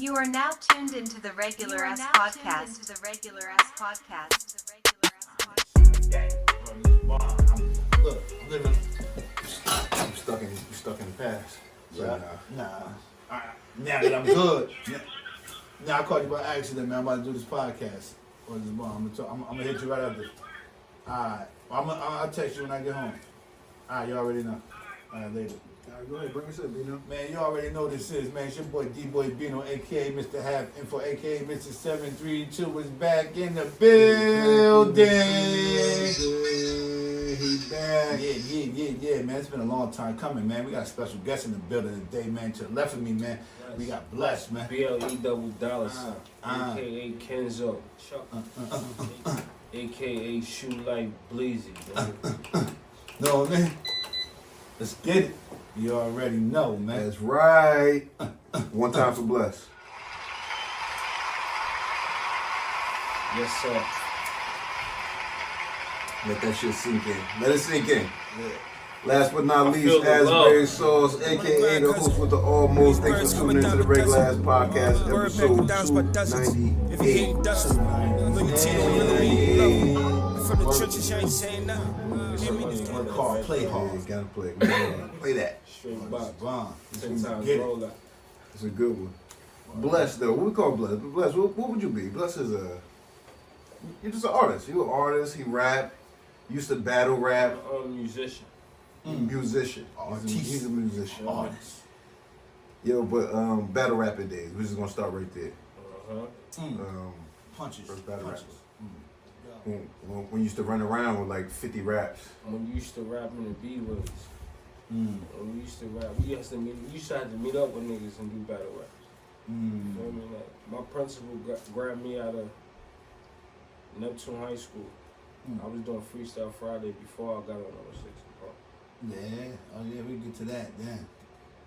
You are now tuned into the Regular Ass Podcast. Look, I'm stuck in the past. So nah. Now that I'm good. Now I called you by accident, man. I'm about to do this podcast. Or this bomb. I'm gonna hit you right after. Alright. I'll text you when I get home. Alright, you already know. Alright, later. Alright, go ahead, bring us up, Bino. Man, you already know this is, man. It's your boy D-Boy Bino, aka Mr. Half Info, aka Mr. 732 is back in the building. He's back. Yeah, man. It's been a long time coming, man. We got a special guest in the building today, man. To the left of me, man, we got Bless, man. BLE double dollar sign, aka Kenzo, aka Shoe Life Bleezy. Know what I mean? Let's get it. You already know, man. That's right. One time for Bless. Yes, sir. Let that shit sink in. Let it sink in. Yeah. Last but not I least, feel the Asbury love. Sauce, aka the host with the almost. Thanks for tuning into the Regular Ass Podcast, episode 298. From the churches, you ain't saying nothing. Work hard, play hard. Yeah, gotta play. Play that. Straight box. Bomb. 10 times Get it. roll up. It's a good one. Bless, though. What we call Bless? Bless, what would you be? Bless is you're just an artist. You're an artist. He rap. Used to battle rap. I'm a musician. Musician. Artist. He's a musician. Honest. Yo, but battle rapping days. We're just gonna start right there. Punches. First battle Punches. rappers. When you used to run around with like 50 raps. When you used to rap in the B-ways. Mm. When we used to rap, we used to have to meet up with niggas and do battle raps. You know what I mean? Like, my principal grabbed me out of Neptune High School. I was doing Freestyle Friday before I got on number 6. Yeah. Oh yeah, we get to that. Then.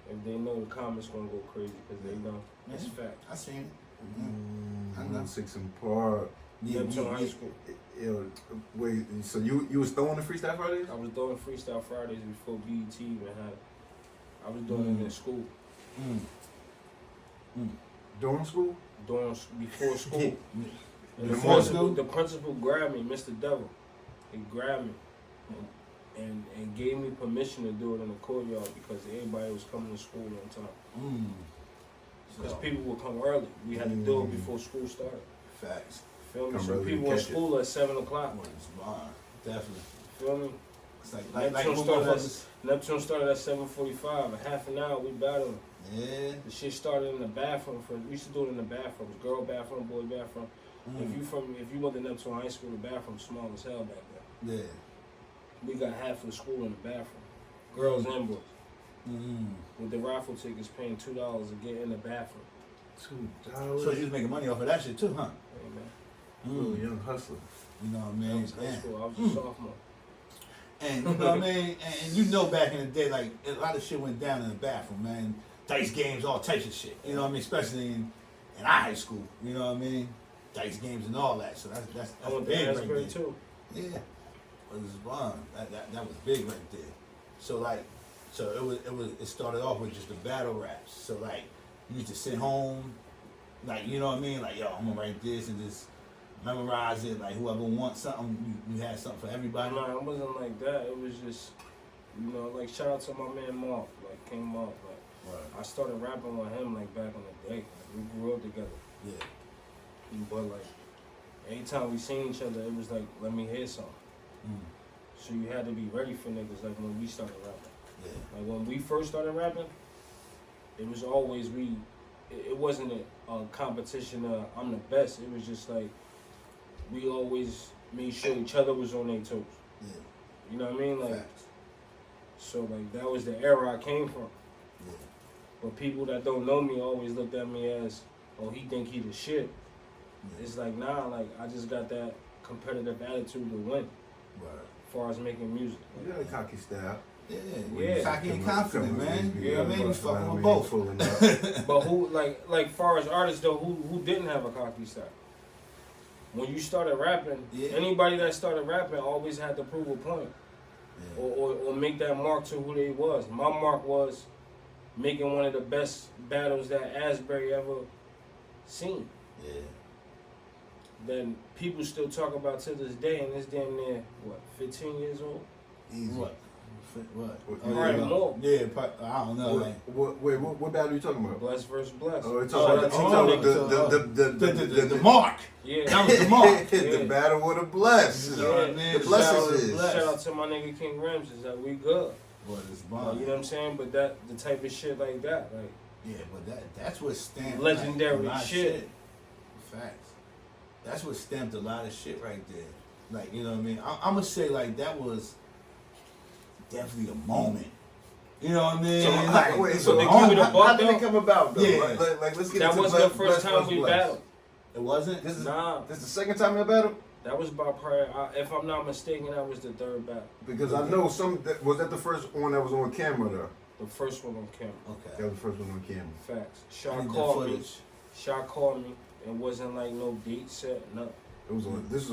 If they know, the comments gonna go crazy because they know. It's fact. I seen it. I know 6 and Park. Neptune High School. Yo, wait, so you was throwing the Freestyle Fridays? I was doing Freestyle Fridays before BET even had it. I was doing it in school. During school? Before school. And Before school? the principal grabbed me, Mr. Devil. He grabbed me and gave me permission to do it in the courtyard because everybody was coming to school on time. Because people would come early. We had to do it before school started. Facts. Feel me? Come So early people to in catch school at 7 o'clock. Definitely. Feel me? It's like Neptune started at 7:45. A half an hour we battling. Yeah. The shit started in the bathroom. We used to do it in the bathrooms. Girl bathroom, boy bathroom. If you went to Neptune High School, the bathroom small as hell back then. Yeah. We got half of the school in the bathroom. Girls and boys. With the raffle tickets paying $2 to get in the bathroom. $2. So you was making money off of that shit too, huh? Hey, man. Little young hustler. You know what I I mean? was high school. I was a sophomore. And you know what I mean? And you know back in the day, like, a lot of shit went down in the bathroom, man. Dice games, all types of shit. You know what I mean? Especially in our high school. You know what I mean? Dice games and all that. So that's I went to big right Asbury there. too. Yeah. It was fun. That was big right there. So like, it started off with just the battle raps. So like, you used to sit home, like, you know what I mean? Like, yo, I'm gonna write this and just memorize it. Like, whoever wants something, you had something for everybody. No, it wasn't like that. It was just, like, shout out to my man Mark, like King Mark. Like, I started rapping with him like back in the day. Like, we grew up together. Yeah. But like, anytime we seen each other, it was like, let me hear something. So you had to be ready for niggas. Like when we started rapping. Yeah. Like when we first started rapping, it was always it wasn't a competition of I'm the best. It was just like we always made sure each other was on their toes. Yeah. You know what I mean? Like, Facts. so like that was the era I came from. Yeah. But people that don't know me always looked at me as, oh, he think he the shit. Yeah. It's like, nah, like I just got that competitive attitude to win. Right. As far as making music. You got a cocky style. Yeah. Cocky and confident, man. You know what I mean? You fucking with both. But who, like far as artists though, who didn't have a cocky style? When you started rapping, anybody that started rapping always had to prove a point. Yeah. Or make that mark to who they was. My mark was making one of the best battles that Asbury ever scene. Yeah. Then people still talk about to this day, and it's damn near, 15 years old? Easy. What? Probably more. Yeah, I don't know. What battle are you talking about? Bless versus Bless. Oh, you're talking about the mark. Yeah. That was the mark. The battle with the bless. The blesses. Shout out to my nigga King Ramses. That we good. What is bomb? You know what I'm saying? But the type of shit like that, like. Yeah, but that's what stamped legendary like, shit. Facts. That's what stamped a lot of shit right there. Like, you know what I mean? I'm gonna say like that was definitely a moment. You know what I mean? So how did it come about though? Yeah. Like let's get that into wasn't the first time we battled. It wasn't? This is the second time we battled? That was about prior. If I'm not mistaken, that was the third battle. Because I know was that the first one that was on camera though? The first one on camera. Okay. That was the first one on camera. Facts. Shaw called me. It wasn't like no date set, nothing. It was on. This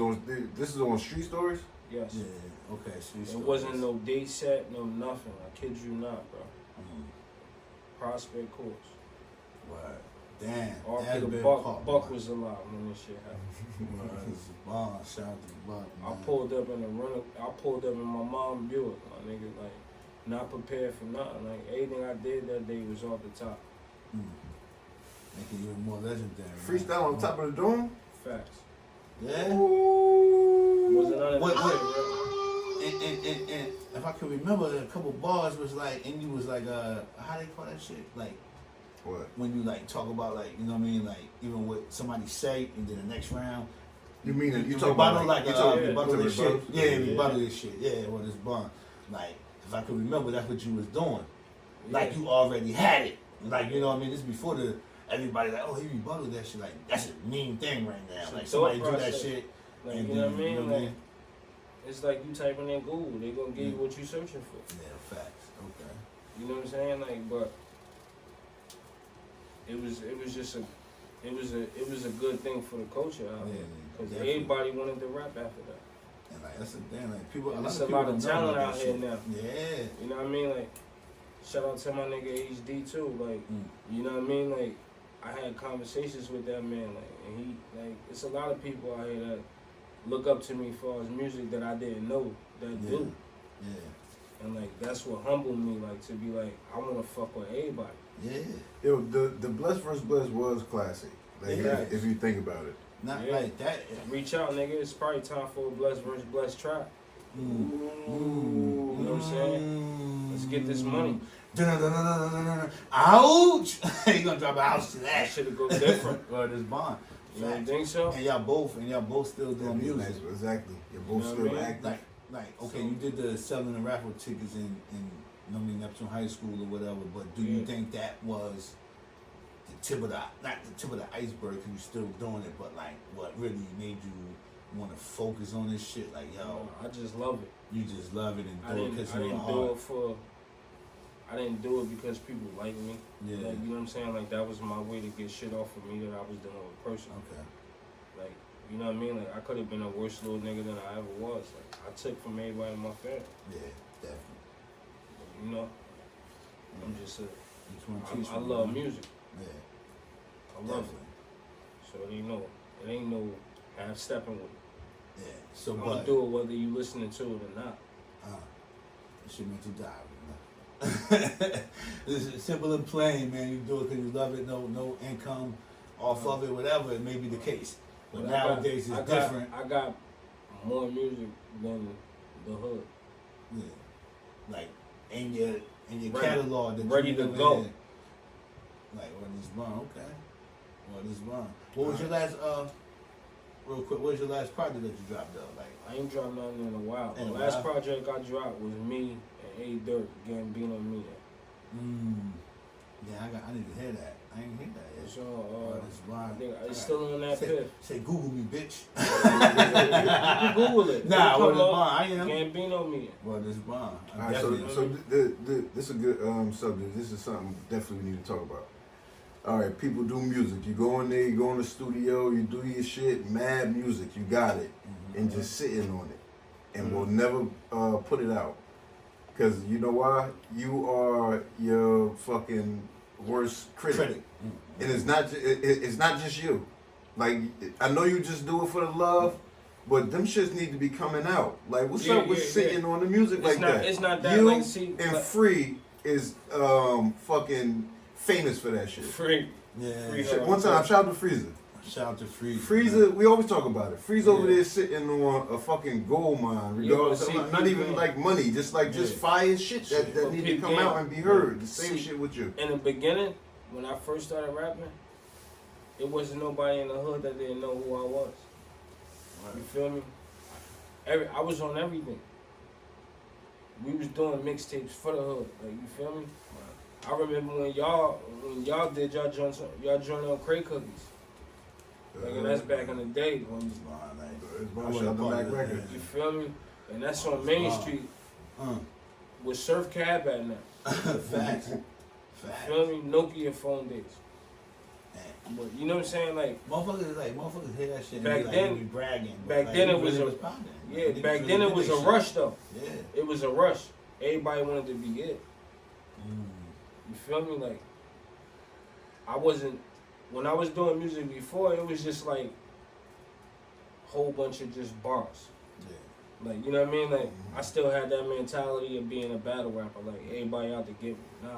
is on Street Stories. Yes. Yeah. Okay. Street Stories. It wasn't no date set, no nothing. I kid you not, bro. Prospect course. Right. Damn. After the Buck was alive when this shit happened. Shout out to the Buck. I pulled up in my mom's Buick, my nigga, like. Not prepared for nothing. Like, everything I did that day was off the top. Making you even more legendary. Freestyle on top of the dome? Facts. Yeah? Wasn't none of that shit, bro. And if I can remember, a couple bars was like, and you was like, how they call that shit? Like, what? When you like talk about like, you know what I mean? Like, even what somebody say, and then the next round. You mean you talk about like rebuttal this shit? Yeah, rebuttal this shit. Yeah, what is bun? Like, if I could remember, that's what you was doing. Like, you already had it. Like, you know what I mean? This is before everybody like, oh, he rebutted that shit. Like, that's a mean thing right now. Like, somebody do that shit. Like, you know what I mean? You know what I mean? It's like you typing in Google, they gonna give you what you searching for. Yeah, facts. Okay. You know what I'm saying? Like, but it was a good thing for the culture out there. Because everybody wanted to rap after that. And like that's a damn like people. There's a lot of talent out here now. Yeah. You know what I mean? Like, shout out to my nigga HD too. Like, you know what I mean? Like, I had conversations with that man. Like, and he like, it's a lot of people out here that look up to me for his music that I didn't know that do. Yeah. And like, that's what humbled me. Like, to be like, I want to fuck with everybody. Yeah. Yo, the Bless vs. Bless was classic. Like, if you think about it. Not like that. Reach out, nigga. It's probably time for a Bless vs. Bless track. You know what I'm saying? Let's get this money. Ouch! You gonna drop an ouch to that? That shit go different. Well, this bond. You don't think so? And y'all both still doing music. Exactly. You're both still acting. Like, okay, you did the selling the raffle tickets in Neptune High School or whatever, but do you think that was the tip of not the tip of the iceberg, because you're still doing it, but like what really made you want to focus on this shit? Like, yo, I just love it. You just love it and do it because I didn't do it because people like me. Yeah. Like, you know what I'm saying? Like, that was my way to get shit off of me that I was dealing with a person. Okay. Like, you know what I mean? Like, I could have been a worse little nigga than I ever was. Like, I took from everybody in my family. Yeah, definitely. You know? I'm just I love music. Yeah. I love it. So it ain't no half stepping with it. Yeah. So I'm gonna do it whether you listening to it or not. It should make you die. This is simple and plain, man. You do it because you love it. No income off of it, whatever it may be the case. But nowadays it's different. I got more music than the hood. Yeah. Like in your catalog that ready to go. Like what is wrong? Okay. What is wrong? What was your last real quick, what was your last project that you dropped though? Like I ain't dropped nothing in a while. The last project I dropped was me and A Dirt, Gambino Me. Yeah, I need to hear that. I ain't hear that yet. So it's still on that pit. Say Google me, bitch. You can Google it. Nah, what is bond? I am. Gambino Me. What is bond? Alright, so this is a good subject. This is something definitely we need to talk about. All right, people do music. You go in there, you go in the studio, you do your shit, mad music, you got it, and just sitting on it, and we'll never put it out, because you know why? You are your fucking worst critic. And it's not just you. Like, I know you just do it for the love, but them shits need to be coming out. Like, what's up with sitting on the music it's like not, that? It's not that. You like, see, and Free is fucking famous for that shit. Free. Yeah. Free One time, shout out to Freezer. Shout out to Freezer. Freezer, we always talk about it. Freezer over there sitting on a fucking gold mine, regardless of not even like money, just fire shit that need to come out and be heard. The same shit with you. In the beginning, when I first started rapping, it wasn't nobody in the hood that didn't know who I was. Right. You feel me? I was on everything. We was doing mixtapes for the hood. Like, you feel me? Right. I remember when y'all did y'all joint on Cray Cookies. Like, and that's back in the day. You feel me? And that's on Main Street with Surf Cab at now. Facts. You feel me? Nokia phone days. But you know what I'm saying? Like, motherfuckers hear that shit back and then, be bragging. Back then it was back then it was a rush though. Yeah. It was a rush. Everybody wanted to be it. You feel me? Like, when I was doing music before, it was just like a whole bunch of just bars. Yeah. Like, you know what I mean? Like, I still had that mentality of being a battle rapper. Like, everybody out to get me.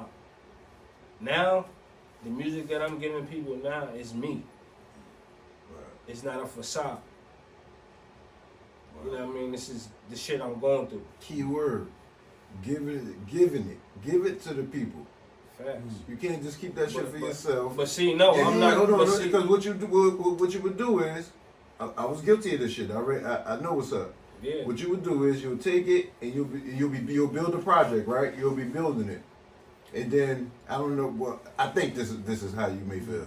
Now, the music that I'm giving people now is me. Right. It's not a facade. Right. You know what I mean? This is the shit I'm going through. Key word. Give it to the people. Facts. You can't just keep that shit for yourself. But see, no, I'm not. Hold on, because what you would do is, I was guilty of this shit. I know what's up. Yeah. What you would do is you'll take it and you'll build a project, right? You'll be building it, and then I don't know what I think this is how you may feel.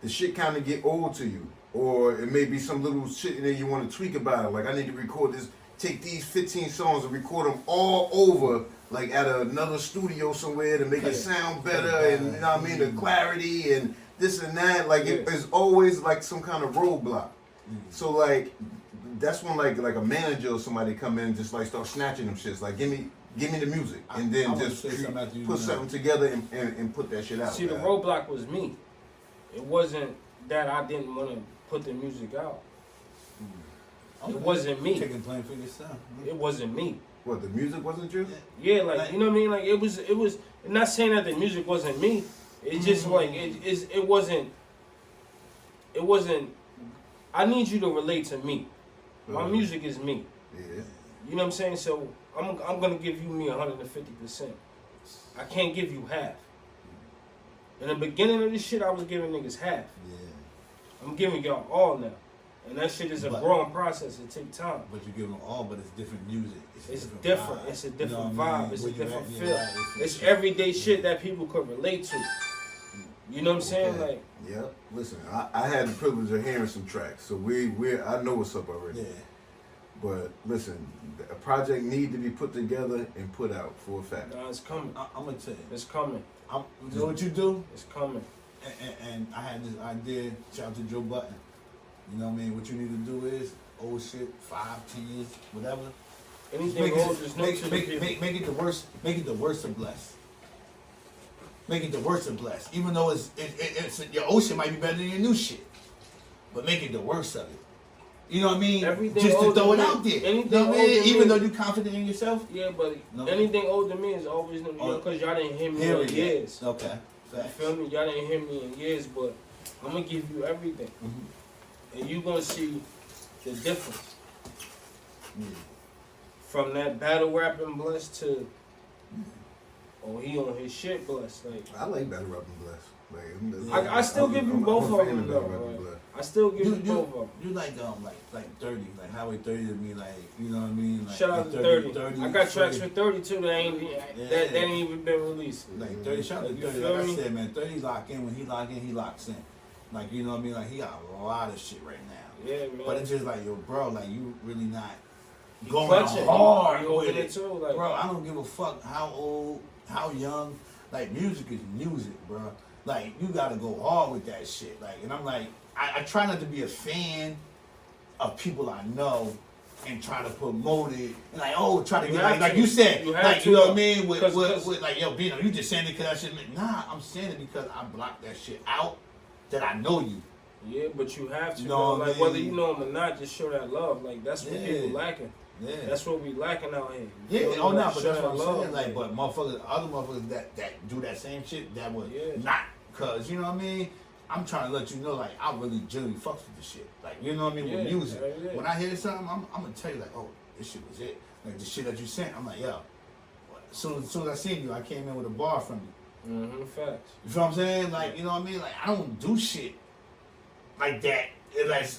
The shit kind of get old to you, or it may be some little shit that you want to tweak about it. Like, I need to record this. Take these 15 songs and record them all over, like at another studio somewhere to make it sound better, and you know what I mean, the clarity and this and that. Like, it's always like some kind of roadblock. So like, that's when like a manager or somebody come in and just like start snatching them shits. Like, give me the music, and then just put something together and put that shit out. See, the roadblock was me. It wasn't that I didn't want to put the music out. It wasn't me. Taking blame for yourself. It wasn't me. What, the music wasn't you? Yeah, like, you know what I mean? Like, it was. Not saying that the music wasn't me. It's just like it wasn't. I need you to relate to me. My music is me. Yeah. You know what I'm saying? So I'm gonna give you me 150%. I can't give you half. In the beginning of this shit, I was giving niggas half. Yeah. I'm giving y'all all now. And that shit is a growing process. It takes time. But you give them all, but it's different music. It's different. It's a different vibe. It's a different feel. Right, it's everyday shit that people could relate to. You know what I'm saying? Like, yeah. Listen, I had the privilege of hearing some tracks, so I know what's up already. Yeah. But listen, a project need to be put together and put out for a fact. Nah, it's coming. I'm gonna tell you. It's coming. You know what you do? It's coming. And I had this idea. Shout out to Joe Button. You know what I mean? What you need to do is old shit, 5, 10 years, whatever. Anything old is new to the people. Make it the worst. Make it the worst of blessed. Make it the worst of blessed. Even though it's your old shit might be better than your new shit, but make it the worst of it. You know what I mean? Everything just to throw it me, out there. Anything even though you're confident in yourself. Yeah, but anything older than me is always new. Because y'all didn't hear me in years. Okay. You feel me? Y'all didn't hear me in years, but I'm gonna give you everything. And you gonna see the difference. From that battle rapping blessed to he on his shit blessed. Like, I like battle rapping blessed. Like, I still give you both of them though. Right? I still give you both of them. You like 30, like Highway 30 to me, like, you know what I mean? Like, shout out to 30. I got tracks for 32 that ain't even been released. Like 30, shout out to 30. Like I said, man, 30 lock in. When he lock in, he locks in. Like, you know what I mean? Like, he got a lot of shit right now. Yeah, man. But it's just like, yo, bro, like, you really not going clutching. hard with with it too. Like, bro, I don't give a fuck how old, how young. Like, music is music, bro. Like, you gotta go hard with that shit. Like, and I'm like, I try not to be a fan of people I know and try to promote it and like, oh, try to You get have like to. you said, You have like to, you know what I though. mean? With Cause- like, yo, Bino, you just saying it because that shit meant, nah, I'm saying it because I blocked that shit out that I know you. Yeah, but you have to. You know Though. what I Like mean? whether you know them or not, just show that love. Like that's what Yeah. people lacking. Yeah. That's what we lacking out here. Yeah, You know, oh no, like, but show that's what I'm that love, saying. Like, but motherfuckers, other motherfuckers that do that same shit, that would Yeah. not, cause you know what I mean. I'm trying to let you know, like, I really genuinely fucks with this shit. Like, you know what I mean, with Yeah, music. hell yeah. When I hear something, I'm gonna tell you like, oh, this shit was it. Like the shit that you sent, I'm like, yo. As soon as I seen you, I came in with a bar from you. Facts. You feel what I'm saying? Like, you know what I mean? Like, I don't do shit like that.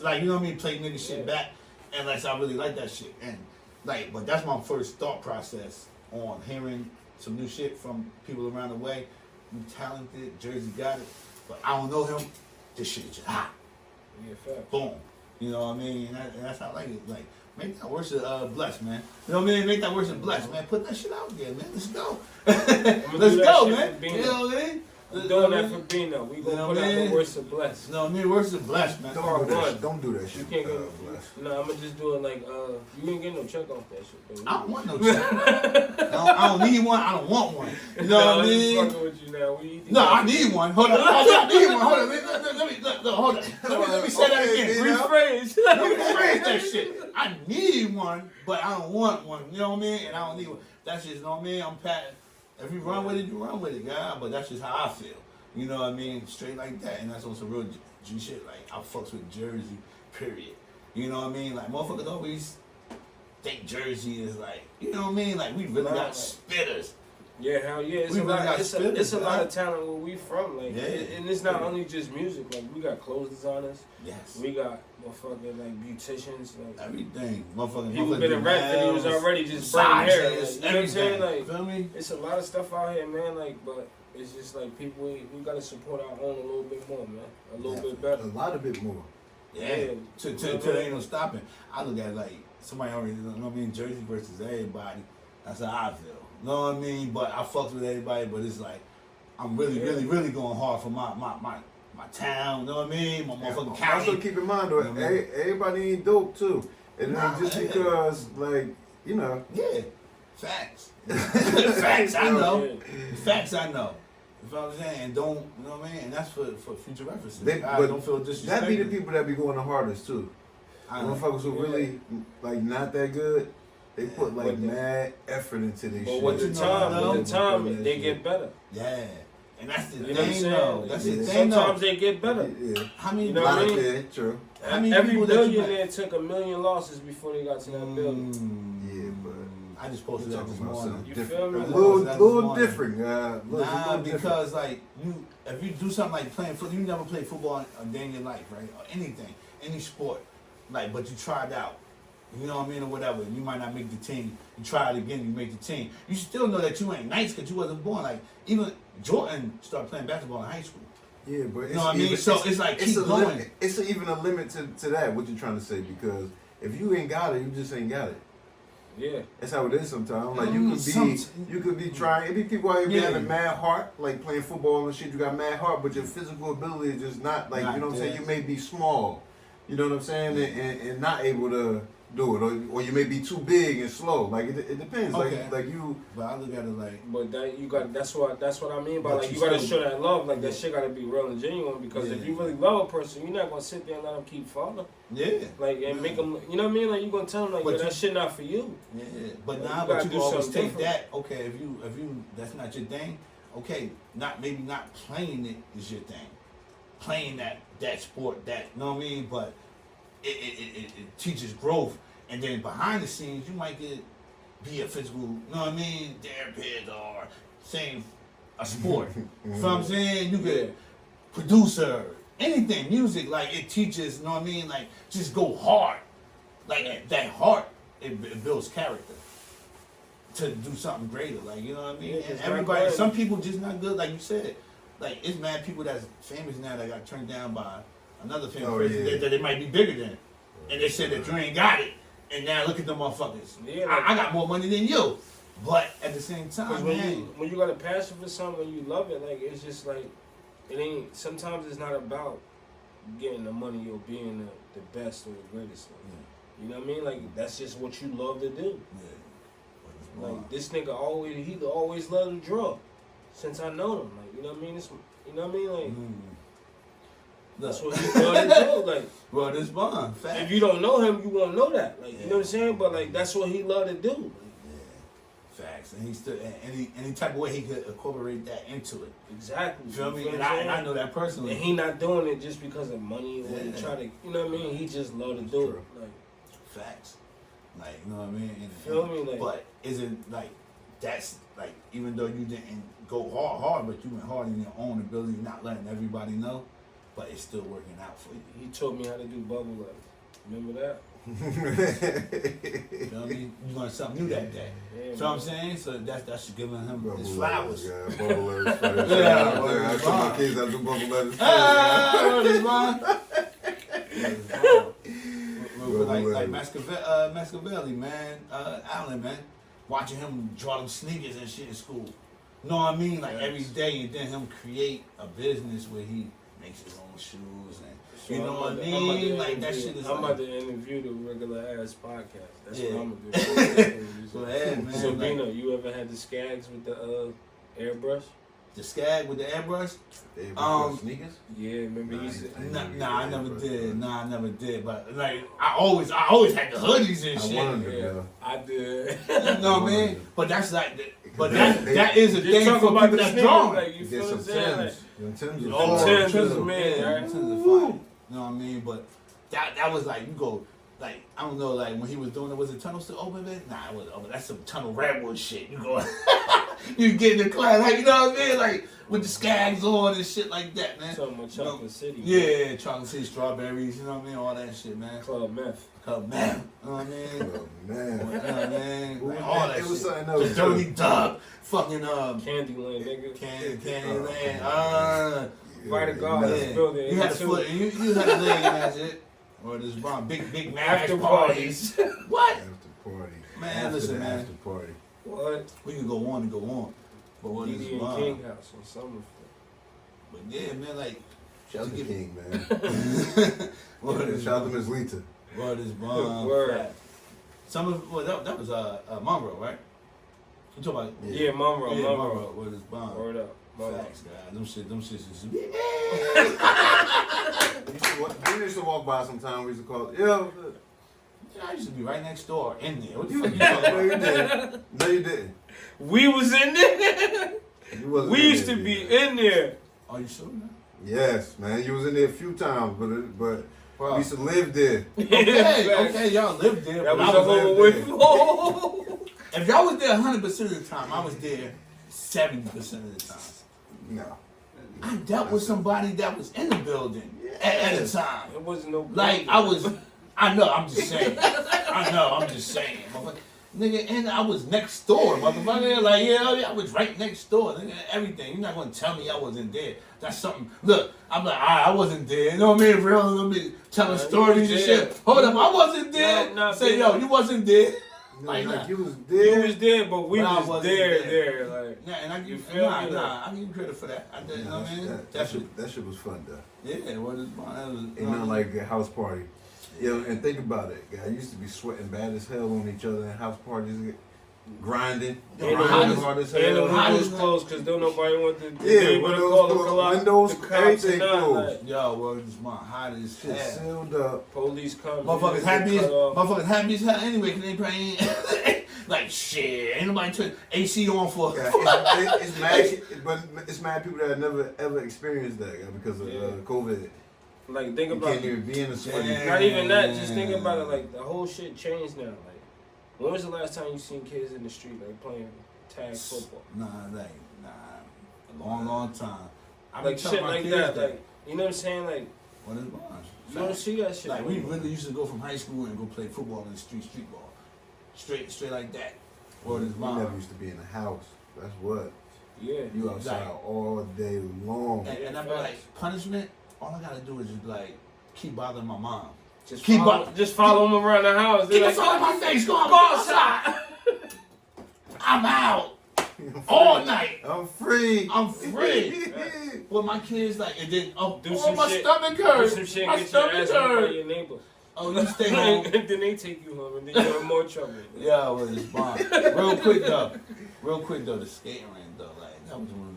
Like, you know what I mean? Play nigga shit back unless I really like that shit. And like, but that's my first thought process on hearing some new shit from people around the way. You talented, Jersey got it, but I don't know him. This shit is just hot. Yeah, facts. Boom. You know what I mean? And that's how I like it. Like, make that worship blessed, man. You know what I mean? Make that worship blessed, man. Put that shit out there, man. Let's go. Let's do that go, shit man. for Bino. You know what I mean? I'm doing that for Bino. We gonna You know put what I out mean? the words of bless. You know what I mean? Worship blessed, man. Don't do that You shit. can't get Bless. no. I'm gonna just do it like you ain't get no check off that shit. Though. I don't want no check. I don't need one. I don't want one. You know what I I'm just mean? fucking with you now. No, I need one. Hold on. I need one. Hold on. Hold on. Let me say that again. Rephrase. Let me rephrase that shit. I need one, but I don't want one. You know what I mean? And I don't need one. That's just, you know what I mean? I'm patting. If you run with it, you run with it, guy. But that's just how I feel. You know what I mean? Straight like that. And that's on some real G shit. Like, I fucks with Jersey, period. You know what I mean? Like, motherfuckers always think Jersey is like, you know what I mean? Like, we really got spitters. Yeah, hell yeah. It's We a really lot. got It's spitters, a lot man. of talent where we from. Like, Yeah. and it's not only just music. Like, we got clothes designers. Yes. We got motherfucking like beauticians. Like, Everything. Motherfucking people been in rap videos already just braiding hair. Like, you know what I'm saying? Like, feel me? it's a lot of stuff out here, man. Like, but it's just like people, we gotta support our own a little bit more, man. A little bit better. A lot of bit more. Yeah. Till there ain't no stopping. I look at it like somebody already, you know what I mean? Jersey versus everybody. That's how I feel. You know what I mean? But I fucks with everybody, but it's like, I'm really going hard for my town, you know what I mean? My motherfucking county. Also keep in mind though, everybody ain't dope too. And then just because like, you know. Yeah. Facts. Facts, I know. Facts, I know. You know what I'm saying? And don't, you know what I mean? And that's for future references. I don't feel disrespected. That be the people that be going the hardest too. Motherfuckers who really like not that good, they put like mad effort into their shit. But with the time, they get better. Yeah. And that's the You know what I'm thing, saying? though. That's the thing, though. Sometimes they get better. Yeah. How many, You know what I mean? Yeah, true. How many Every people that you billionaire took 1 million losses before they got to that building. Yeah, but I just posted that this morning. You feel me? A little different. Nah, because like if you do something like playing football, you never played football a day in your life, right? Or anything, any sport, like, but you tried out. You know what I mean, or whatever. You might not make the team. You try it again, you make the team. You still know that you ain't nice because you wasn't born. Like even Jordan started playing basketball in high school. Yeah, but You know what I mean? So it's like keep going. It's even a limit to that. What you're trying to say? Because if you ain't got it, you just ain't got it. Yeah, that's how it is sometimes. Like you could be trying. It be people out here having mad heart, like playing football and shit. You got mad heart, but your physical ability is just not like you know what I'm saying. You may be small, you know what I'm saying, and not able to do it, or you may be too big and slow. Like it depends. Okay. Like you. But I look at it like. But that you got. That's what I mean by like you gotta show that love. Like that shit gotta be real and genuine. Because if you really love a person, you're not gonna sit there and let them keep falling. Yeah. Like and make them. You know what I mean? Like you gonna tell them like that shit not for you. Yeah. But like, but you always take different. that. Okay, if you that's not your thing. Okay, maybe not playing it is your thing. Playing that sport, that you know what I mean. But it teaches growth. And then behind the scenes, you might be a physical, you know what I mean, therapist or same a sport. You know what I'm saying? You get producer, anything, music, like it teaches, you know what I mean? Like just go hard. Like that heart, it builds character to do something greater. Like, you know what I mean? And everybody, some people just not good, like you said. Like it's mad people that's famous now that got turned down by another famous person that they might be bigger than. And they said that you ain't got it. And now look at the motherfuckers. Yeah, like, I got more money than you. But at the same time, when you got a passion for something, when you love it, like it's just like it ain't. Sometimes it's not about getting the money or being the best or the greatest. You know what I mean? Like, that's just what you love to do. Yeah. Like, this nigga always loved to draw. Since I know him. Like, you know what I mean? You know what I mean? Like, that's what he loved to do. Like, well, this bond. if you don't know him, you won't know that. Like, you know what I'm saying? But, like, that's what he loved to do. Facts, and he still any type of way he could incorporate that into it. Exactly. You feel me? And I know that personally. And he not doing it just because of money or he try to, you know what I mean? He just love to do it. Like, facts, like, you know what I mean? And, feel me? Like, but isn't like that's like, even though you didn't go hard, but you went hard in your own ability, not letting everybody know, but it's still working out for you. He taught me how to do bubble letters. Remember that? You know what I mean? You learned something new that day. Yeah, you know what I'm saying? So that's giving him his Bubble flowers. letters, yeah, bubble letters. I tell my kids I do bubble letters. Like Mascavelli, man, Allen, man, watching him draw them sneakers and shit in school. Know what I mean? Like every day, and then him create a business where he makes his own shoes and. So You know what I mean? Like that shit is. I'm about to interview the regular ass podcast. That's what I'm gonna do. Go ahead, man. So Bino, you ever had the skags with the airbrush? The skag with the airbrush? Sneakers? Yeah, remember he said. I never did. Nah, I never did. But like, I always had the hoodies and shit. I did. You know what I mean? But that's like, that is a thing for people that's drawing. Like, you feel what I'm saying? Like, Tim's are man, right? Tim's are fire. You know what I mean? But that was like, you go, like, I don't know, like when he was doing it, was the tunnel still open, man? Nah, it wasn't open. That's some tunnel redwood shit. You go, you get in the class, like, you know what I mean? Like with the skags on and shit like that, man. Talking about Chocolate City. Yeah, Chocolate City, strawberries, you know what I mean? All that shit, man. Club Meth. Club Meth. You know what I mean? Oh, man. You know what I mean? Like, Ooh, all that it was shit. something else. The Dirty Dog. Fucking, Candyland, nigga. Candyland. Fighter God Yeah. building. You had to foot, you had to lay in that shit. Or this bomb, big mash After parties. What? After party. Man, After listen, the man. After party. What? We can go on and go on. But what is Didi and King House on Summerfield. But yeah, man, like. Shout out to King, man. What Shout out to Miss Lita. What is bomb? Word. Some of that was Monroe, right? You talking about? Yeah, Monroe. Yeah, Monroe. What is bomb? Word up. Facts, guys. Them shits is. We used to walk by sometime. We used to call it, yo. I used to be right next door in there. What the fuck you No, talking you about? didn't. No, you didn't. We was in there. You wasn't We in used there, to be man. in there. Are you sure? Man? Yes, man. You was in there a few times, but Bro. we used to live there. Okay, y'all lived there. That but was I the whole lived way. there. If y'all was there 100% of the time, I was there 70% of the time. No. I dealt with somebody that was in the building at the time. It wasn't no. Like, I know, I'm just saying. Motherfucker. Nigga, and I was next door, motherfucker. Like, yeah, I was right next door. Nigga, everything. You're not going to tell me I wasn't there. That's something. Look, I'm like, I wasn't there. You know what I mean? Real, I'm be telling stories and shit. Hold up, I wasn't there. No, Say, yo, you wasn't there. Like you was there. You was there, but we But I was wasn't there. there. Like, Nah, and I You give feel me? I give you credit for that. I did, you know what I mean? That shit was fun though. Yeah, what is mine? Ain't nothing like a house party. Yo, and think about it, guy. I used to be sweating bad as hell on each other in house parties, grinding, And the hard as and the hell. windows closed because don't nobody want to. Yeah, windows everything closed. Yo, well, it's my hot as Shit hell. sealed up. Police come. Motherfuckers you happy get as cut off. motherfuckers happy as hell anyway, cause they probably like shit. Ain't nobody turn AC on for. Yeah, it's mad, but it's mad people that have never ever experienced that guy, because of COVID. Like, think You about can't even be in the sweaty. Yeah. Not even that. Just think about it. Like, the whole shit changed now. Like, when was the last time you seen kids in the street like playing tag football? Nah, a long time. I Like shit like that. Like, you know what I'm saying? Like, what is mine? you don't see that shit. Like we really used to go from high school and go play football in the street ball, straight like that. What is We never mine? used to be in the house. That's what. Yeah. You outside all day long. And I'm like, punishment. All I gotta do is just like keep bothering my mom. Just Keep follow them around the house. Keep They're us on my face. Go outside. I'm out all night. I'm free. I'm free. Well, my kids like, and then Do some my shit. stomach Do hurts. some shit My and get your stomach ass beat by hurts. your neighbor. Oh, you stay home. And then they take you home, and then you're in more trouble. Yeah, well, it's bomb. Real quick though, the skating rink though, like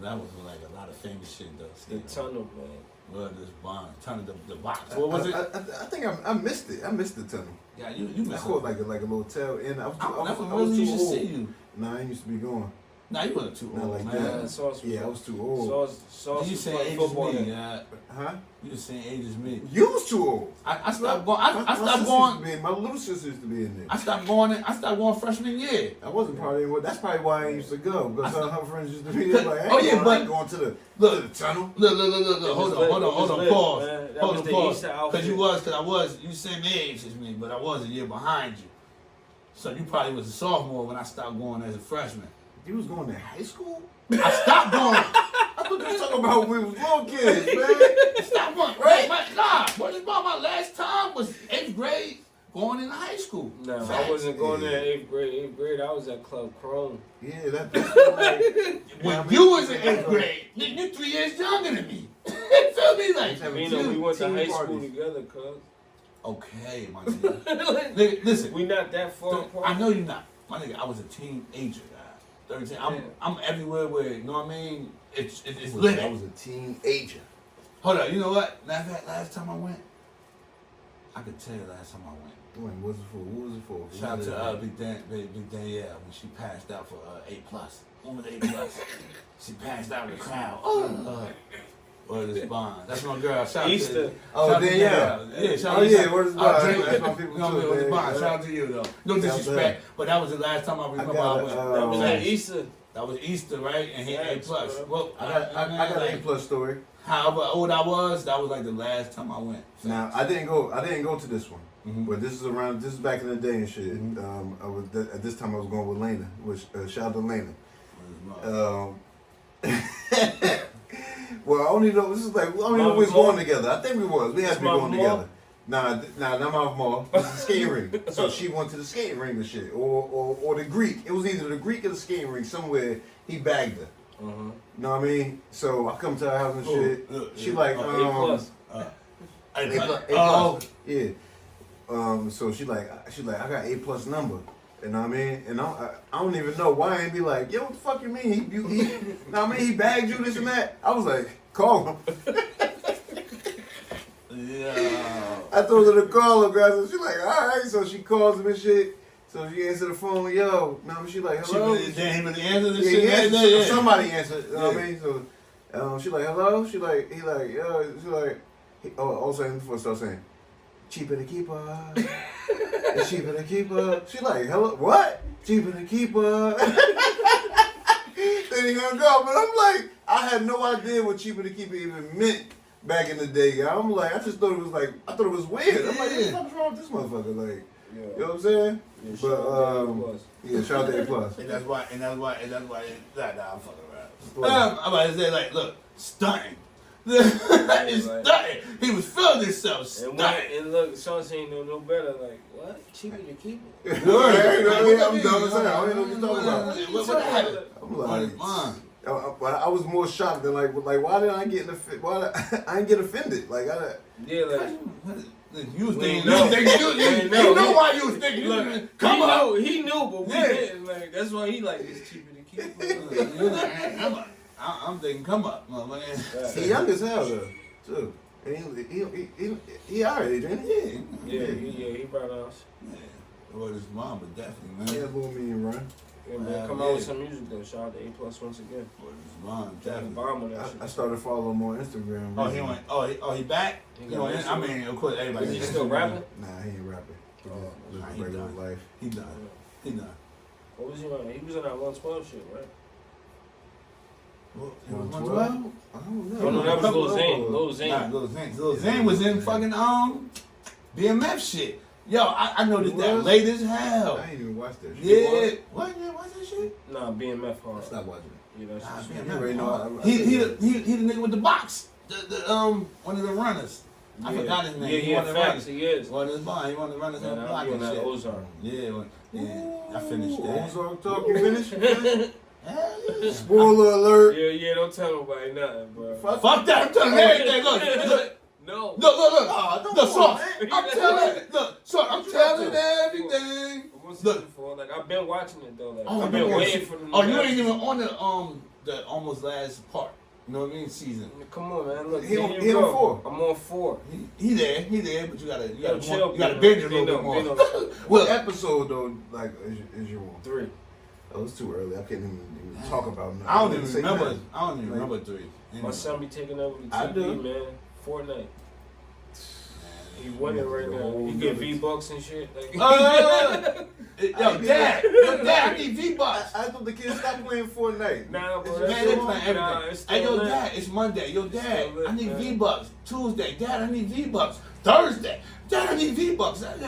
that was like a lot of famous shit though. The tunnel, man. Well, this bomb, tunnel, the box. What was it? I think I missed it. I missed the tunnel. Yeah, you missed it. I caught like a little tail end. I That's was when too you should old. see you. Nah, I used to be going. Nah, you wasn't too Not old, like man. that. Yeah, I was too old. Sauce You was saying playing age is football me? then. Yeah. Huh? You just saying age is me. You was too old. I stopped going. I My stopped sister going. used to be- my little sister used to be in there. I stopped going freshman year. I wasn't probably. That's probably why I used to go because her friends used to be there. Like, hey, Oh, yeah, but- going to the tunnel. Look. It Hold was lit. on. It was lit, Pause. man. That Hold was on. the Pause. Easter outfit. Because you the same age as me, but I was a year behind you. So you probably was a sophomore when I stopped going as a freshman. You was going to high school? I stopped going. I thought you was talking about when we was little kids, man. I stopped going. Right? What about my last time was 8th grade going into high school. No, Facts. I wasn't going there in 8th grade. 8th grade, I was at Club Chrome. Yeah, that's like, When you was in 8th grade, you 3 years younger than me. Feel me? Like, You know, we went to teen high school parties. together, cuz. okay, my nigga. Nigga, listen. We not that far apart. I know you're not. My nigga, I was a teenager, guy. 13. I'm everywhere where, you know what I mean? It's lit. I was a teenager. Hold up, you know what? Matter of fact, last time I went, I could tell you last time I went. What was it for? What was it for? Shout out to Big Danielle when she passed out for A+. Woman A+. She passed out in the crowd. Or this bond. That's my girl. Shout Easter. out to Oh, shout out to Danielle. Danielle. Yeah, shout Oh, out yeah, to where's the I'll bond? drink That's it. my people You know what I mean? too, With the man. bond. Shout out to you, though. No disrespect, but that was the last time I remember I went. That was at Easter. That was Easter, right? And he had A+. Bro. Well, I got an A+ story. However old I was, that was like the last time I went. Now I didn't go to this one, Mhm. but this is back in the day and shit. At this time I was going with Lena, which shout out to Lena. Well, I only know this is like we don't know we was going together. I think we was. We had to be going together. Nah, not Mount Mall. It was the skating rink. So she went to the skating rink and shit, or the Greek. It was either the Greek or the skating rink. Somewhere he bagged her. Uh-huh. You know what I mean? So I come to her house and shit. She like A+. A+. Yeah. So she like I got A+ number. You know what I mean? And I don't even know why I ain't be like, yo, what the fuck you mean? He you know what I mean? He bagged you this and that. I was like, call him. Yeah. I told her to call him, guys. And she like, all right. So she calls him and shit. So she answered the phone, yo. Now she like, hello. She didn't even answer this Yeah, shit. he answered. Yeah. Somebody answered. You know what I mean? So she like, hello. She like, he like, yo. She like, all of a sudden before I start saying, cheaper to keep her. It's cheaper to keep her. She like, hello, what? Cheaper to keep her. Then he gonna go, but I'm like, I had no idea what cheaper to keep her even meant back in the day. I'm like, I just thought it was like, I thought it was weird. I'm like, what the fuck's wrong with this motherfucker? Like, Yeah. you know what I'm saying? Yeah, But shout out to A+. And that's why. Nah, I'm fucking around. I'm about to say, like, look, stunting. It's stunting. He was feeling himself stunting. And look, Sauce ain't no better. Like, what? Cheaper to keep it? I'm dumb as hell. I don't know what you're talking about. What happened? I'm like, Mine. I was more shocked than like why did I get I didn't get offended? Like Yeah, like. You was thinking, know. you know why you was thinking. Look, Come on. He knew, but we didn't. Like, that's why he like, it's cheaper to keep it. I'm thinking, come up, motherfucker. he young as hell though, too. And he our age, ain't he? Yeah, he brought us. Yeah. Well, his mom, but definitely, man. He had a little mean run. Yeah, man, come out with some music though. Shout out to A+ once again. Well, his mom, Dropping definitely. bomb on that shit. I started following him on Instagram. Oh, he went. He back. He You know, got I mean, of course, everybody. Is he still rapping? Nah, he ain't rapping. He Oh, just nah, live he regular done. life. He done. He done. What was he on? He was on that 112 shit, right? Well, 112? I don't know. Oh, no, that was Lil Zane. Lil Nah, Zane. Lil Zane. Lil Zane was in fucking BMF shit. Yo, I noticed He that was? late as hell. I ain't even watched that shit. Yeah. What? Yeah, what's that shit? Nah, BMF I hard. stopped watching it. Yeah, that Nah, shit. You already know. He the nigga with the box. One of the runners. I Yeah. forgot his name. Yeah, He yeah, one of the facts, runners. he is. One of his bond. He one of the runners on Man, the I'm block doing and that shit. Ozark. Yeah, I finished that. Ozark talk, you finished? Hell yeah. Spoiler alert. Yeah, don't tell nobody nothing, bro. Fuck that. I'm telling you everything. Look. No. Look. Oh, don't Look, go, so man. I'm telling. Look, so I'm telling everything. What's Look. it for? Like I've been watching it though. Like Oh, I've been you waiting for them. Oh, you ain't even on the almost last part. You know what I mean? Season. Come on, man. Look, He on here you go. 4. I'm on 4. He there, but you gotta chill, you gotta Bino. binge a little Bino, bit more. Bino. What episode though? Like is you on? 3. Oh, it's too early. I can't even talk about it. I don't even Say remember. nothing. I don't even remember 3. My Anyway. son be taking over the I TV, do. man. Fortnite. He winning right now. He get V-Bucks and shit. Like, Yo, Dad, I need V-Bucks. I thought the kids stopped playing Fortnite. Nah, bro. Man, they playing everything. Nah, it's Hey, yo, still lit. Dad, it's Monday. Yo, Dad, Still lit, I need man. V-Bucks. Tuesday, Dad, I need V-Bucks. Thursday, Dad, I need V-Bucks. What the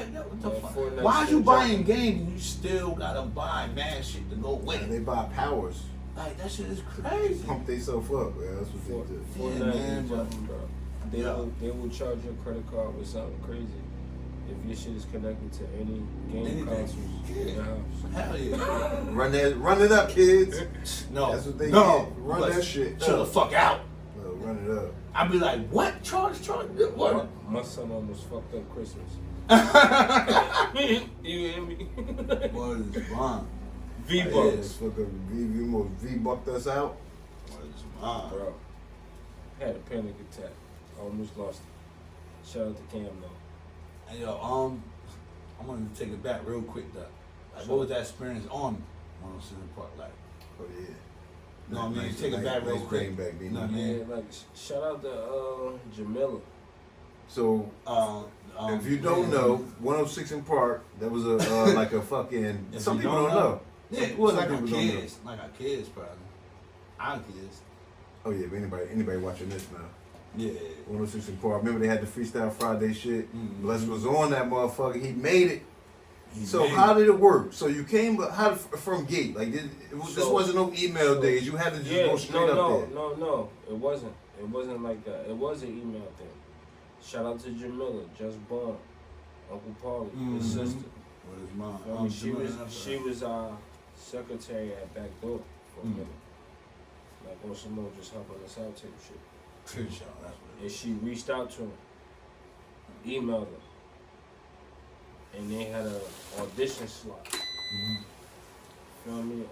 Yeah, fuck? Fortnite's Why are still you buying jumping. games and you still gotta buy mad shit to go with And it? they buy powers. Like, that shit is crazy. Pump themselves up, man. That's what they do. Fortnite man, is but- jumping, bro. They will charge your credit card with something crazy if your shit is connected to any game Anything. consoles in your house. Hell yeah. Run it up, kids. No. That's what they no. get. Run that shit Chill the up. fuck out. No, run it up. I'd be like, what? Charge? What? My son almost fucked up Christmas. You hear me? What is wrong? V-Bucks. Fuck up. V-bucked us out. What is wrong? Bro, had a panic attack. Almost lost it. Shout out to Cam though. Hey, yo, I wanted to take it back real quick though. Like, what was that experience on 107 Park like? Oh yeah. You know what I mean? Take it back real quick. Back, You know what I mean? Yeah, like shout out to Jamila. So if you don't know, 106 in Park, that was a like a fucking. If Some you people don't know. Yeah, it was Some like our people don't know. kids. Like our kids, probably. Our kids. Oh yeah, if anybody watching this now. Yeah. 106 in Park. Remember they had the Freestyle Friday shit. Mhm. Bless was on that motherfucker. He made it. He So made how it. did it work? So you came, but how from gate? Like this So- wasn't no email days. You had to just go straight up there. No, it wasn't. It wasn't like that. It was an email thing. Shout out to Jamila, just born, Uncle Paulie, his Mhm. sister. What is mine? Feel me? She was our secretary at Backdoor for a Mm. minute. Like on some more just helping us out type shit. That's what it And is. she reached out to him, emailed him, and they had a audition slot. Mhm. Feel me?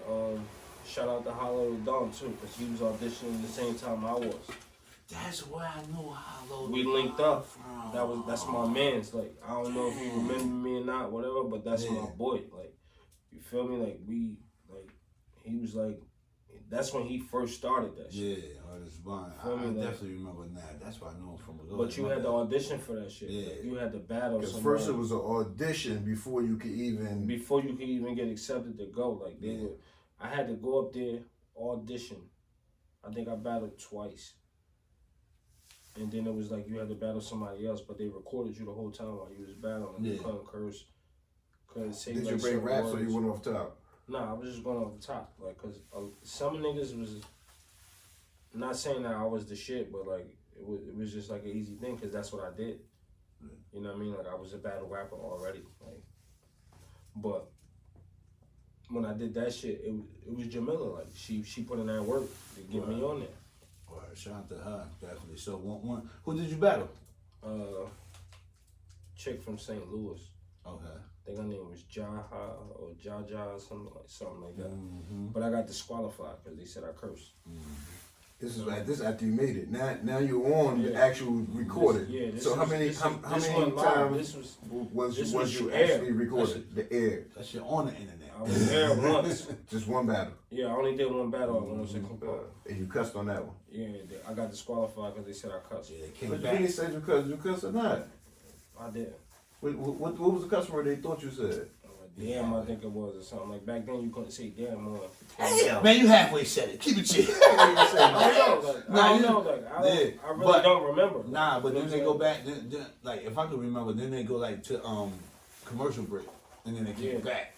Shout out to Hollow Dawn too, because he was auditioning the same time I was. That's where I know how We linked up. From. That's my man's. Like I don't know if you remember me or not, whatever, but that's Yeah. my boy. Like you feel me? Like he was like, that's when he first started that shit. Yeah, what is mine? I Feel me, like- definitely remember that. That's why I know him from a little. But you had to audition for that shit. Yeah. Like, you had to battle Because somebody first it was an audition before you could even. before you could even get accepted to go. Like they Yeah. would, I had to go up there, audition. I think I battled twice. And then it was like you had to battle somebody else, but they recorded you the whole time while you was battling. You Yeah. couldn't curse, couldn't say Did like you bring certain raps or words. you went off top? Nah, I was just going off the top, like, cause some niggas was not saying that I was the shit, but like it was just like an easy thing, cause that's what I did. Yeah. You know what I mean? Like I was a battle rapper already, like. But when I did that shit, it was Jamila. Like she put in that work to get me on there. All right, shout out to her, definitely. So one, who did you battle? Chick from St. Louis. Okay. I think her name was Jaha or Jaja or something like that. Mm-hmm. But I got disqualified because they said I cursed. This is after you made it. Now you're on the Yeah. actual recorded. This So how was- many this how went many live. times This was was you air. actually recorded? The air. That shit on the internet. I was there once. Just one battle. Yeah, I only did one battle at 106 Park. And you cussed on that one. Yeah, I got disqualified because they said I cussed. Yeah, they came But back. you said you cussed or not? I did. What was the customer they thought you said? Damn, I think it was or something. Like back then, you couldn't say damn more. Damn, man, you halfway said it. Keep it chill. I don't know. I really but- don't remember. Nah, but You know then they what go back. Then, like, if I could remember, then they go like to commercial break, and then they came Yeah. back,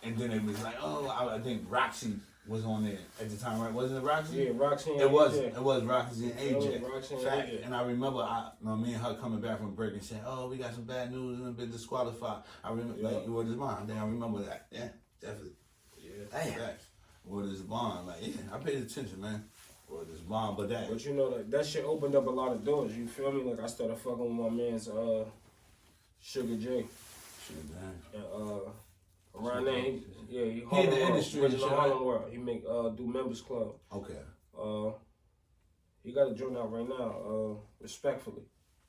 and then it was like, oh, I think Roxy was on there at the time, right? Wasn't it Roxy? Yeah, Roxy and It was. AJ. It was Roxy and AJ. It was Roxy and Fact. AJ. And I remember, me and her coming back from break and saying, "Oh, we got some bad news and been disqualified." I remember, Yeah. like, what is mine? Then I remember that. Yeah, definitely. Yeah. Damn. What is mine? Like, yeah, I paid attention, man. Well, this bomb, but But you know, like that shit opened up a lot of doors. You feel me? Like I started fucking with my man's Sugar J. And around there, he in the industry and original shit, Harlem World. He make do Members Club. Okay. He got a joint out right now. Respectfully.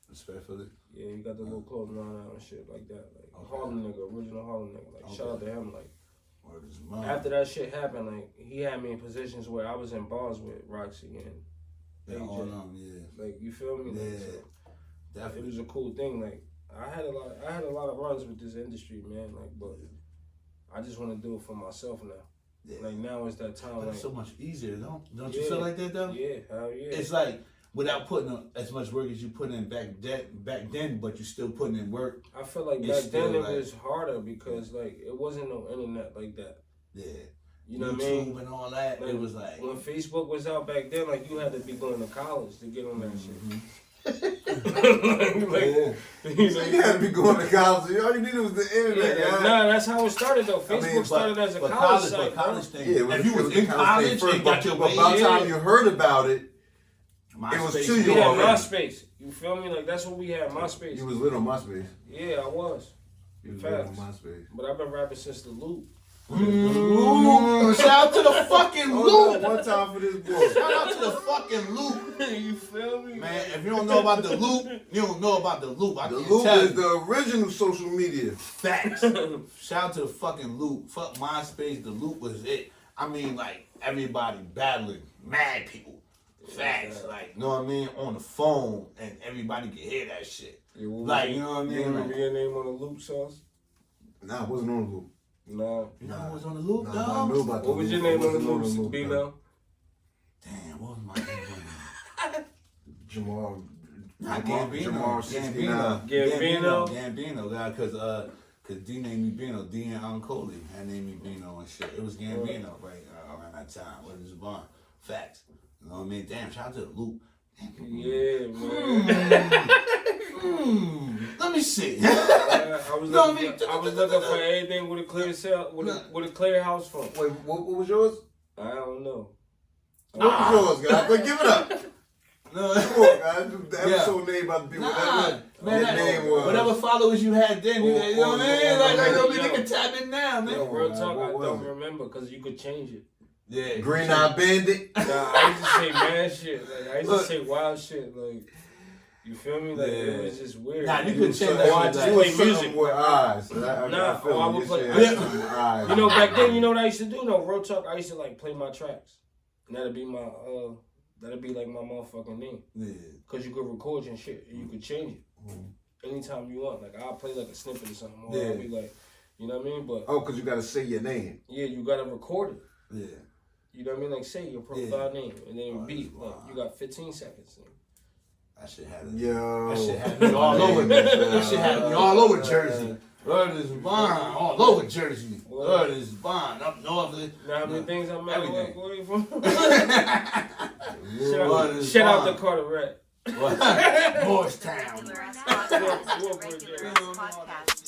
Respectfully. Yeah, he got the little clothes line out and shit like that. Like Okay. Harlem nigga, original Harlem nigga. Like shout out to him. Like Word is mine. after that shit happened, like he had me in positions where I was in bars with Roxy and Yeah, AJ. all on, yeah. Like you feel me? Like, Yeah. so it Definitely. was a cool thing. Like I had a lot of runs with this industry, man. Like, but I just want to do it for myself now. Yeah. Like now is that time. But Like, it's so much easier, don't you Yeah. feel like that though? yeah, hell yeah. It's like without putting as much work as you put in back then, but you still putting in work. I feel like It's back then still it like- was harder because like it wasn't no internet like that. Yeah. You know YouTube what I mean? and all that. Like, It was like when Facebook was out back then, like you had to be going to college to get on that shit. Yeah. You So know, you had to be going to college. All you needed was the internet. yeah, guys. nah, that's how it started though. Facebook started as a college site. but college bro. thing. Yeah, if you was in college and got your but by the way time in, you heard about it, it was to We you had already. MySpace. You feel me? Like that's what we had, MySpace. You was lit on MySpace. Yeah, I was. You was lit on Facts. MySpace. But I've been rapping since the loop. Shout out to the fucking Hold loop. on, one time for this boy. Shout out to the fucking loop. You feel me? Man, if you don't know about the loop, you don't know about the loop. I The can Loop tell is you. the original social media. Facts. Shout out to the fucking loop. Fuck MySpace. The loop was it. I mean, like everybody battling, mad people. Facts. Like, you know what I mean? On the phone, and everybody can hear that shit. Yeah, what was Like, it? you know what I You mean? remember Like, your name on the loop sauce? Nah, it wasn't on the Loop. Nah. you know who was on the loop, Nah, dog? I knew about the What was Loop. your name I on the wasn't loop, though. Bino? Damn, what was my name? Jamal. Not Jamal Gambino. 69. Gambino. Cause D named me Bino. D and Uncle had named me Bino and shit. It was Gambino right around that time. What is Bond? Facts. You know what I mean? Damn, shout out to the loop. Yeah, man. Let me see. I was No, looking, I was looking for anything with a clear cell, with a clear house phone. Wait, what was yours? I don't know. What was yours, guys? But give it up. No. Come on, guys. The episode name about to be Nah, whatever man, your name was. whatever followers you had then, you know what I mean? Like, yo, they can tap in now, man. Yo, real man, talk, what I was don't it? remember because you could change it. Yeah. Green Eye Bandit. Nah, I used to say mad shit. Like I used Look. to say wild shit. Like you feel me? Like Yeah. it was just weird. Nah, you You could was change something- Or I that just shit. you was play something music. with eyes. Nah, I feel I you. would This play- shit I had used to- something with eyes. You know, back then, you know what I used to do? No, real talk. I used to like play my tracks, and that'd be my that'd be like my motherfucking name. Yeah. Cause you could record your shit and you could change it anytime you want. Like I'll play like a snippet or something, or I'll be like, you know what I mean? But Oh, because you got to say your name. yeah, you gotta record it. Yeah. You know what I mean? Like say your profile name and then beat. Like you got 15 seconds. That shit had it. Yo. That shit had me all over. That shit had me all over Jersey. Word is bond. All over Jersey. Word is bond. Up north. You know how many things I'm at Everything. work away from? Word is Shout out bond. to Carteret. Morristown. Regular ass podcast. Regular ass podcast.